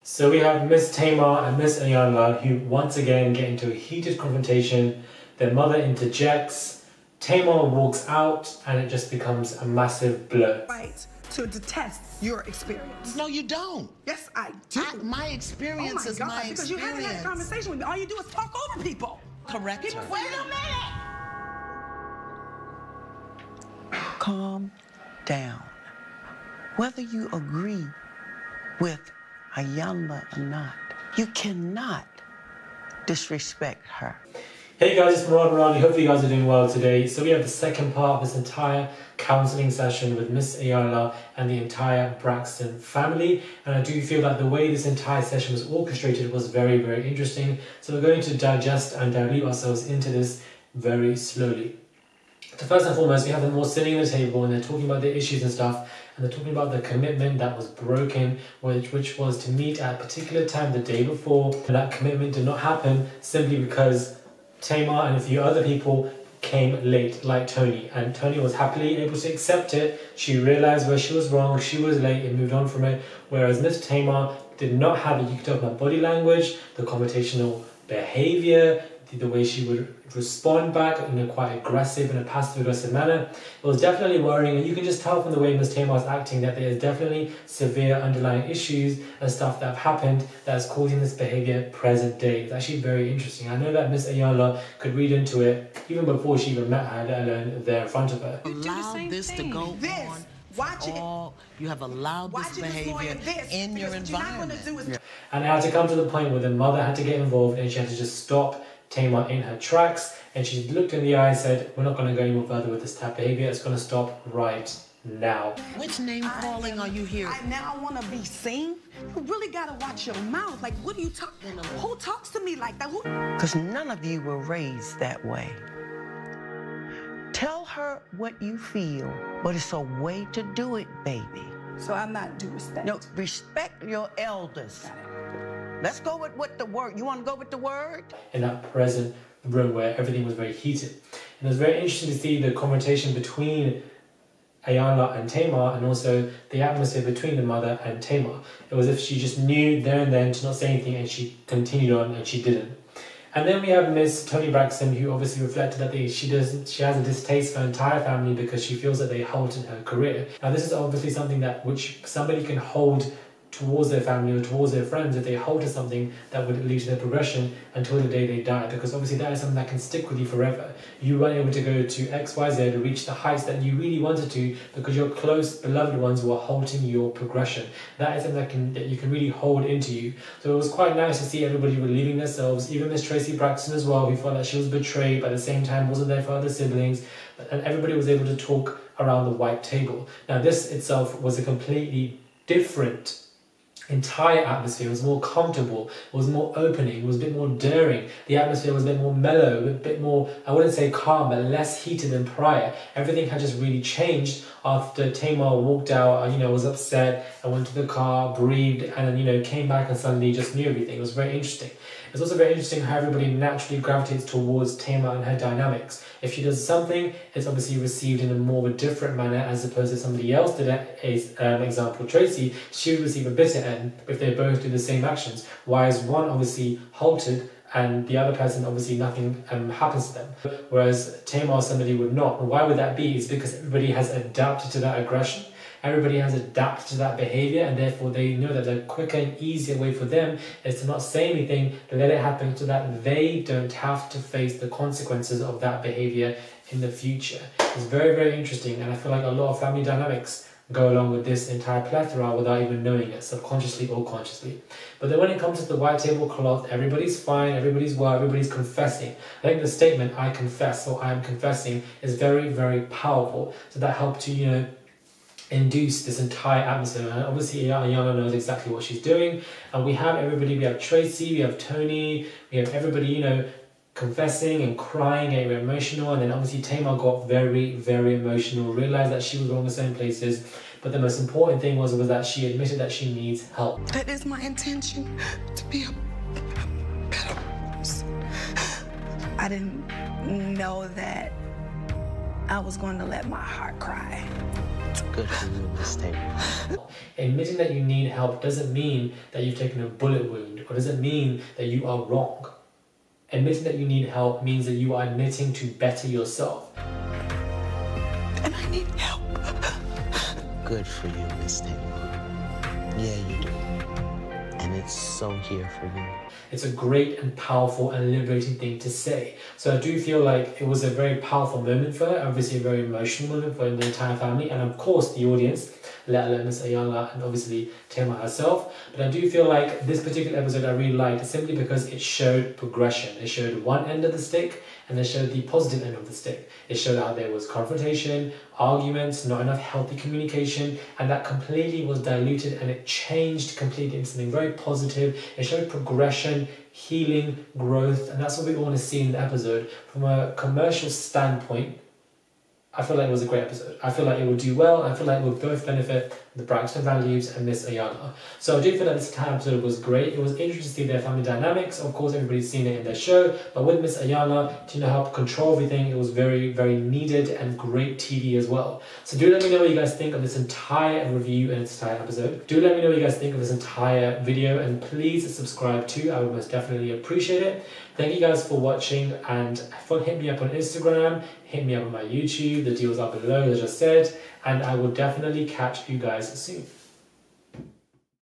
So we have Miss Tamar and Miss Iyanla who once again get into a heated confrontation. Their mother interjects, Tamar walks out, and it just becomes a massive blur. Right to detest your experience. No, you don't. Yes, I do. My experience is my because experience. you haven't had a conversation with me. All you do is talk over people. Correct People her. wait a minute. Calm down. Whether you agree with Iyanla or not, you cannot disrespect her. Hey guys, it's Marwan. Hopefully you guys are doing well today. So we have the second part of this entire counselling session with Miss Iyanla and the entire Braxton family. And I do feel that the way this entire session was orchestrated was very, very interesting. So we're going to digest and dilute ourselves into this very slowly. So first and foremost, we have them all sitting at the table and they're talking about the issues and stuff. And they're talking about the commitment that was broken, which was to meet at a particular time the day before. And that commitment did not happen simply because Tamar and a few other people came late, like Tony. And Tony was happily able to accept it. She realized where she was wrong, she was late and moved on from it. Whereas Miss Tamar did not have it. You could tell from her body language, the conversational behavior, the way she would respond back in a quite aggressive and a passive-aggressive manner. It was definitely worrying, and you can just tell from the way Miss Tamar is acting that there is definitely severe underlying issues and stuff that have happened that is causing this behavior present day. It's actually very interesting. I know that Miss Iyanla could read into it even before she even met her, let alone there in front of her. Allow this to go on. Watch it. You have allowed this behavior in your environment. And it had to come to the point where the mother had to get involved and she had to just stop Tamar in her tracks, and she looked in the eye and said, we're not going to go any more further with this type of behavior. It's going to stop right now. Which name calling are you hearing? I now want to be seen. You really got to watch your mouth. Like, what are you talking about? Who talks to me like that? Because none of you were raised that way. Tell her what you feel, but it's a way to do it, baby. So I'm not due respect. No, respect your elders. Let's go with what the word. You want to go with the word? In that present room where everything was very heated. And it was very interesting to see the conversation between Iyanla and Tamar, and also the atmosphere between the mother and Tamar. It was as if she just knew there and then to not say anything, and she continued on and she didn't. And then we have Miss Toni Braxton, who obviously reflected that she has a distaste for her entire family because she feels that they halted her career. Now this is obviously something that which somebody can hold towards their family or towards their friends if they hold to something that would lead to their progression until the day they die, because obviously that is something that can stick with you forever. You weren't able to go to XYZ to reach the heights that you really wanted to because your close beloved ones were halting your progression. That is something that you can really hold into you. So it was quite nice to see everybody relieving themselves, even Miss Tracy Braxton as well, who felt that she was betrayed but at the same time wasn't there for other siblings, and everybody was able to talk around the white table. Now this itself was a completely different entire atmosphere. It was more comfortable, it was more opening, it was a bit more daring. The atmosphere was a bit more mellow, a bit more, I wouldn't say calm, but less heated than prior. Everything had just really changed after Tamar walked out, was upset and went to the car, breathed, and then, came back and suddenly just knew everything. It was very interesting. It's also very interesting how everybody naturally gravitates towards Tamar and her dynamics. If she does something, it's obviously received in a more of a different manner as opposed to somebody else did it. Example, Tracy, she would receive a bitter end if they both do the same actions. Whereas one obviously halted and the other person, obviously nothing happens to them. Whereas Tamar, somebody would not. And why would that be? It's because everybody has adapted to that aggression. Everybody has adapted to that behavior, and therefore they know that the quicker and easier way for them is to not say anything, to let it happen so that they don't have to face the consequences of that behavior in the future. It's very, very interesting, and I feel like a lot of family dynamics go along with this entire plethora without even knowing it, subconsciously or consciously. But then when it comes to the white tablecloth, everybody's fine, everybody's well, everybody's confessing. I think the statement, I confess, or I am confessing, is very, very powerful. So that helped to, induce this entire atmosphere. And obviously Iyanla knows exactly what she's doing. And we have everybody, we have Tracy, we have Tony, we have everybody, confessing and crying, getting very emotional. And then obviously Tamar got very, very emotional, realized that she was wrong in certain places. But the most important thing was that she admitted that she needs help. That is my intention, to be a better person. I didn't know that I was going to let my heart cry. Good for you, Miss Tamar. Admitting that you need help doesn't mean that you've taken a bullet wound, or doesn't mean that you are wrong. Admitting that you need help means that you are admitting to better yourself. And I need help. Good for you, Miss Tamar. Yeah, you do. And it's so here for you. It's a great and powerful and liberating thing to say. So I do feel like it was a very powerful moment for her, obviously a very emotional moment for the entire family, and of course the audience, let alone Miss Iyanla and obviously Tamar herself. But I do feel like this particular episode I really liked simply because it showed progression. It showed one end of the stick and it showed the positive end of the stick. It showed how there was confrontation, arguments, not enough healthy communication, and that completely was diluted and it changed completely into something very positive. It showed progression, healing, growth, and that's what we want to see in the episode. From a commercial standpoint, I feel like it was a great episode. I feel like it would do well. I feel like it would both benefit the Braxton Values and Miss Iyanla. So I do feel that this entire episode was great. It was interesting to see their family dynamics. Of course, everybody's seen it in their show, but with Miss Iyanla to help control everything, it was very, very needed and great TV as well. So do let me know what you guys think of this entire review and this entire episode. Do let me know what you guys think of this entire video, and please subscribe too. I would most definitely appreciate it. Thank you guys for watching, and hit me up on Instagram, hit me up on my YouTube. The deals are below, as I just said, and I will definitely catch you guys soon.